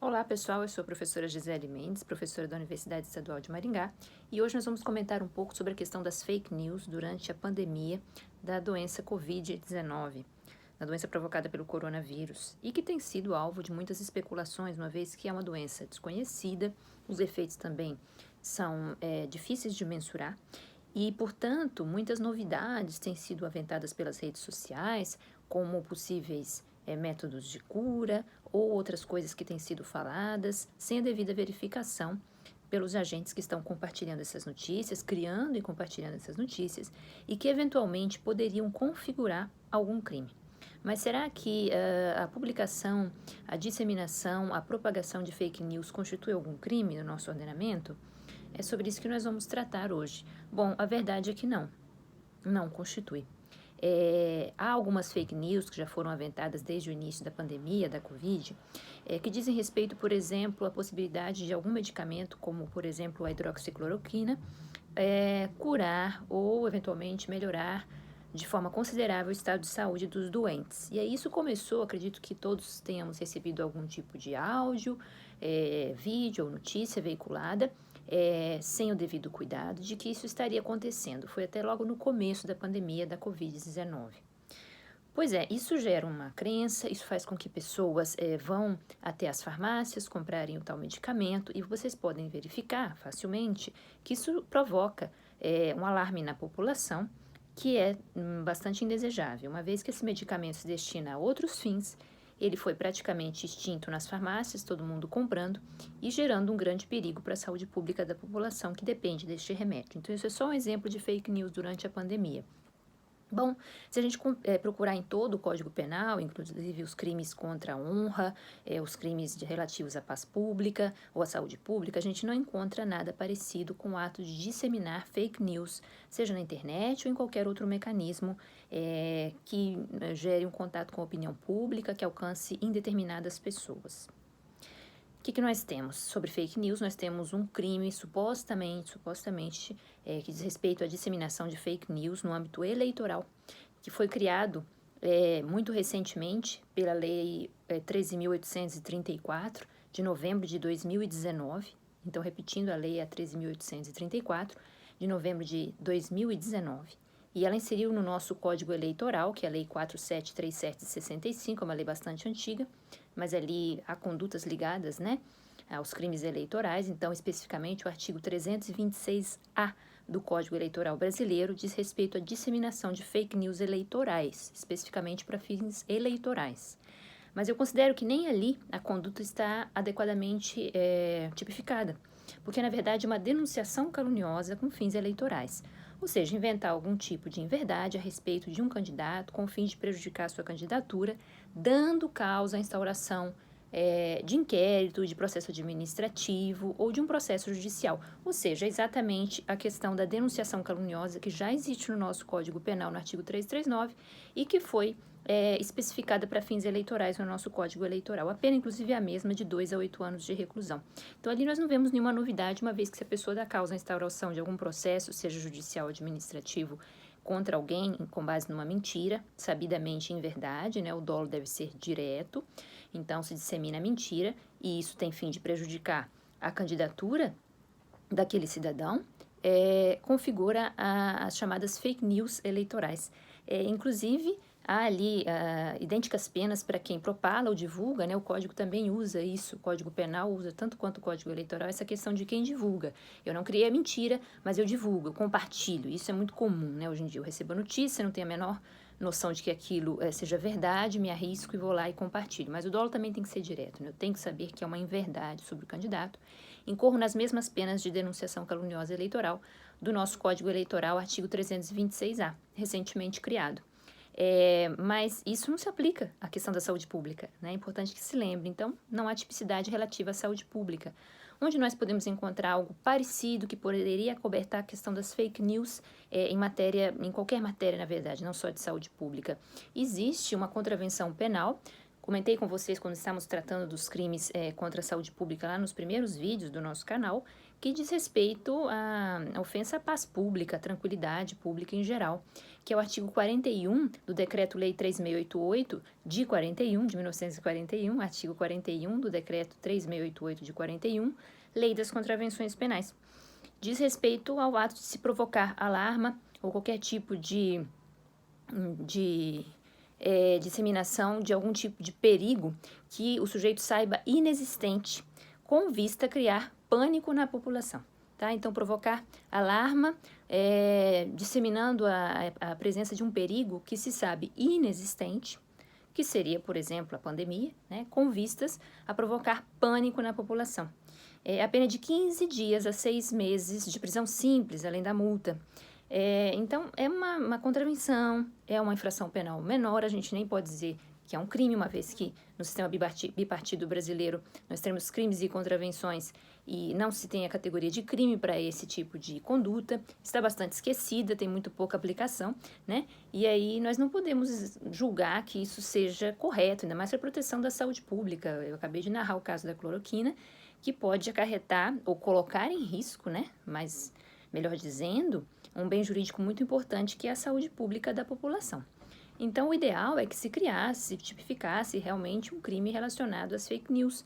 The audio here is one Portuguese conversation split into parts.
Olá pessoal, eu sou a professora Gisele Mendes, professora da Universidade Estadual de Maringá, e hoje nós vamos comentar um pouco sobre a questão das fake news durante a pandemia da doença Covid-19, a doença provocada pelo coronavírus, e que tem sido alvo de muitas especulações, uma vez que é uma doença desconhecida, os efeitos também são difíceis de mensurar, e, portanto, muitas novidades têm sido aventadas pelas redes sociais, como possíveis métodos de cura ou outras coisas que têm sido faladas, sem a devida verificação pelos agentes que estão compartilhando essas notícias, criando e compartilhando essas notícias, e que eventualmente poderiam configurar algum crime. Mas será que a publicação, a disseminação, a propagação de fake news constitui algum crime no nosso ordenamento? É sobre isso que nós vamos tratar hoje. Bom, a verdade é que não constitui. Há algumas fake news que já foram aventadas desde o início da pandemia da Covid, que dizem respeito, por exemplo, à possibilidade de algum medicamento, como, por exemplo, a hidroxicloroquina, curar ou, eventualmente, melhorar de forma considerável o estado de saúde dos doentes. E aí isso começou, acredito que todos tenhamos recebido algum tipo de áudio, vídeo ou notícia veiculada, sem o devido cuidado de que isso estaria acontecendo. Foi até logo no começo da pandemia da Covid-19. Pois é, isso gera uma crença, isso faz com que pessoas vão até as farmácias comprarem o tal medicamento e vocês podem verificar facilmente que isso provoca um alarme na população que é bastante indesejável, uma vez que esse medicamento se destina a outros fins, ele foi praticamente extinto nas farmácias, todo mundo comprando e gerando um grande perigo para a saúde pública da população que depende deste remédio. Então, isso é só um exemplo de fake news durante a pandemia. Bom, se a gente procurar em todo o Código Penal, inclusive os crimes contra a honra, os crimes relativos à paz pública ou à saúde pública, a gente não encontra nada parecido com o ato de disseminar fake news, seja na internet ou em qualquer outro mecanismo que gere um contato com a opinião pública, que alcance indeterminadas pessoas. O que nós temos? Sobre fake news, nós temos um crime supostamente, que diz respeito à disseminação de fake news no âmbito eleitoral, que foi criado muito recentemente pela Lei 13.834, de novembro de 2019. Então, repetindo, a Lei é 13.834, de novembro de 2019. E ela inseriu no nosso Código Eleitoral, que é a Lei 4.737 de 65, é uma lei bastante antiga, mas ali há condutas ligadas, né, aos crimes eleitorais. Então, especificamente, o artigo 326-A do Código Eleitoral Brasileiro diz respeito à disseminação de fake news eleitorais, especificamente para fins eleitorais. Mas eu considero que nem ali a conduta está adequadamente tipificada, porque, na verdade, é uma denunciação caluniosa com fins eleitorais. Ou seja, inventar algum tipo de inverdade a respeito de um candidato com o fim de prejudicar a sua candidatura, dando causa à instauração de inquérito, de processo administrativo ou de um processo judicial. Ou seja, exatamente a questão da denunciação caluniosa que já existe no nosso Código Penal, no artigo 339, e que foi especificada para fins eleitorais no nosso Código Eleitoral. A pena, inclusive, é a mesma, de 2 a 8 anos de reclusão. Então, ali nós não vemos nenhuma novidade, uma vez que se a pessoa dá causa à instauração de algum processo, seja judicial ou administrativo, contra alguém com base numa mentira, sabidamente em verdade, né? O dolo deve ser direto, então se dissemina a mentira, e isso tem fim de prejudicar a candidatura daquele cidadão, configura as chamadas fake news eleitorais. Inclusive, há ali idênticas penas para quem propala ou divulga, né? O Código também usa isso, o Código Penal usa tanto quanto o Código Eleitoral essa questão de quem divulga. Eu não criei a mentira, mas eu divulgo, eu compartilho. Isso é muito comum, né? Hoje em dia eu recebo a notícia, não tenho a menor noção de que aquilo seja verdade, me arrisco e vou lá e compartilho. Mas o dolo também tem que ser direto, né? Eu tenho que saber que é uma inverdade sobre o candidato. Incorro nas mesmas penas de denunciação caluniosa eleitoral do nosso Código Eleitoral, artigo 326-A, recentemente criado. Mas isso não se aplica à questão da saúde pública, né? É importante que se lembre. Então, não há tipicidade relativa à saúde pública. Onde nós podemos encontrar algo parecido que poderia acobertar a questão das fake news em qualquer matéria, na verdade, não só de saúde pública? Existe uma contravenção penal Comentei com vocês quando estávamos tratando dos crimes contra a saúde pública lá nos primeiros vídeos do nosso canal, que diz respeito à ofensa à paz pública, à tranquilidade pública em geral, que é o artigo 41 do Decreto-Lei 3688 de 41, de 1941, artigo 41 do Decreto 3688 de 41, Lei das Contravenções Penais. Diz respeito ao ato de se provocar alarma ou qualquer tipo de disseminação de algum tipo de perigo que o sujeito saiba inexistente, com vista a criar pânico na população. Tá? Então, provocar alarma, disseminando a presença de um perigo que se sabe inexistente, que seria, por exemplo, a pandemia, né, com vistas a provocar pânico na população. A pena de 15 dias a 6 meses de prisão simples, além da multa. Então, é uma contravenção, é uma infração penal menor, a gente nem pode dizer que é um crime, uma vez que no sistema bipartido brasileiro nós temos crimes e contravenções e não se tem a categoria de crime para esse tipo de conduta, está bastante esquecida, tem muito pouca aplicação, né? E aí nós não podemos julgar que isso seja correto, ainda mais para a proteção da saúde pública. Eu acabei de narrar o caso da cloroquina, que pode acarretar ou colocar em risco, né? Mas, melhor dizendo, um bem jurídico muito importante que é a saúde pública da população. Então, o ideal é que se criasse, tipificasse realmente um crime relacionado às fake news.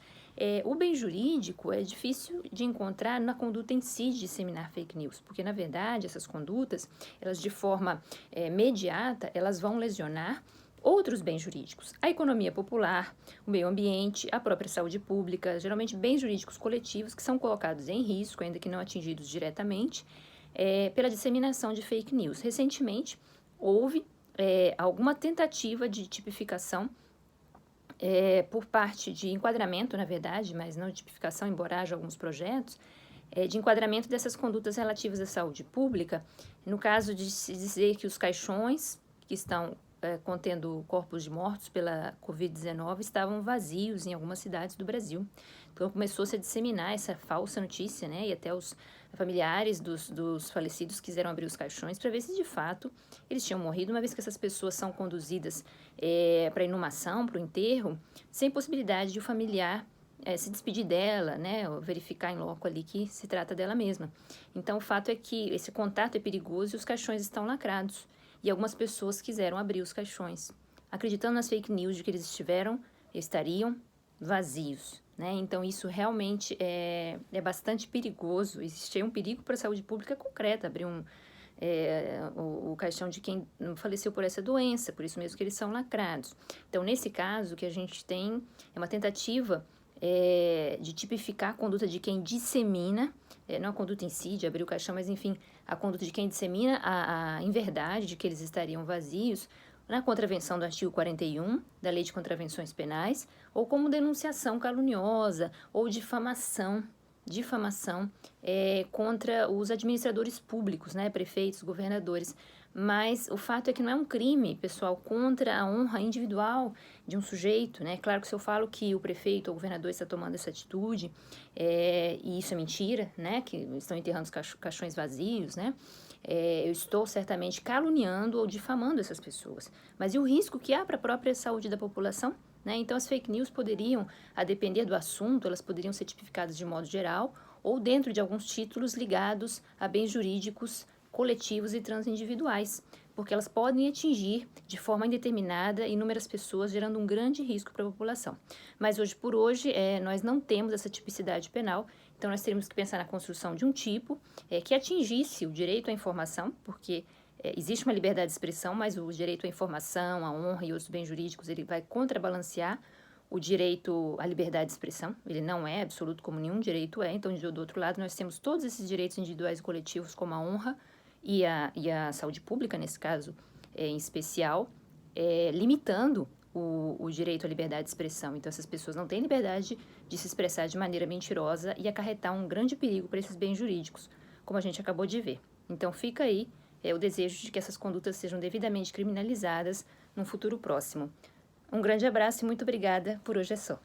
O bem jurídico é difícil de encontrar na conduta em si de disseminar fake news, porque, na verdade, essas condutas, elas de forma imediata, elas vão lesionar outros bens jurídicos, a economia popular, o meio ambiente, a própria saúde pública, geralmente bens jurídicos coletivos que são colocados em risco, ainda que não atingidos diretamente, pela disseminação de fake news. Recentemente, houve alguma tentativa de tipificação por parte de enquadramento, na verdade, mas não de tipificação, embora haja alguns projetos, de enquadramento dessas condutas relativas à saúde pública, no caso de se dizer que os caixões que estão contendo corpos de mortos pela Covid-19 estavam vazios em algumas cidades do Brasil. Então começou-se a disseminar essa falsa notícia, né? E até os familiares dos falecidos quiseram abrir os caixões para ver se de fato eles tinham morrido, uma vez que essas pessoas são conduzidas para inumação, para o enterro, sem possibilidade de o familiar se despedir dela, né, ou verificar em loco ali que se trata dela mesma. Então, o fato é que esse contato é perigoso e os caixões estão lacrados. E algumas pessoas quiseram abrir os caixões, acreditando nas fake news de que eles estariam vazios, né? Então, isso realmente é bastante perigoso. Existe um perigo para a saúde pública concreta, abrir o caixão de quem faleceu por essa doença, por isso mesmo que eles são lacrados. Então, nesse caso, o que a gente tem é uma tentativa de tipificar a conduta de quem dissemina, não a conduta em si, de abrir o caixão, mas enfim, a conduta de quem dissemina a inverdade de que eles estariam vazios, na contravenção do artigo 41 da Lei de Contravenções Penais, ou como denunciação caluniosa ou difamação contra os administradores públicos, né, prefeitos, governadores. Mas o fato é que não é um crime, pessoal, contra a honra individual de um sujeito, né? Claro que se eu falo que o prefeito ou o governador está tomando essa atitude, e isso é mentira, né? Que estão enterrando os caixões vazios, né? Eu estou certamente caluniando ou difamando essas pessoas. Mas e o risco que há para a própria saúde da população? Né? Então, as fake news poderiam, a depender do assunto, elas poderiam ser tipificadas de modo geral ou dentro de alguns títulos ligados a bens jurídicos coletivos e transindividuais, porque elas podem atingir de forma indeterminada inúmeras pessoas, gerando um grande risco para a população. Mas hoje por hoje, nós não temos essa tipicidade penal, então nós teríamos que pensar na construção de um tipo que atingisse o direito à informação, porque existe uma liberdade de expressão, mas o direito à informação, à honra e outros bens jurídicos, ele vai contrabalancear o direito à liberdade de expressão. Ele não é absoluto como nenhum direito é. Então, do outro lado, nós temos todos esses direitos individuais e coletivos, como a honra e a saúde pública, nesse caso em especial, limitando o direito à liberdade de expressão. Então, essas pessoas não têm liberdade de se expressar de maneira mentirosa e acarretar um grande perigo para esses bens jurídicos, como a gente acabou de ver. Então, fica aí o desejo de que essas condutas sejam devidamente criminalizadas num futuro próximo. Um grande abraço e muito obrigada. Por hoje é só.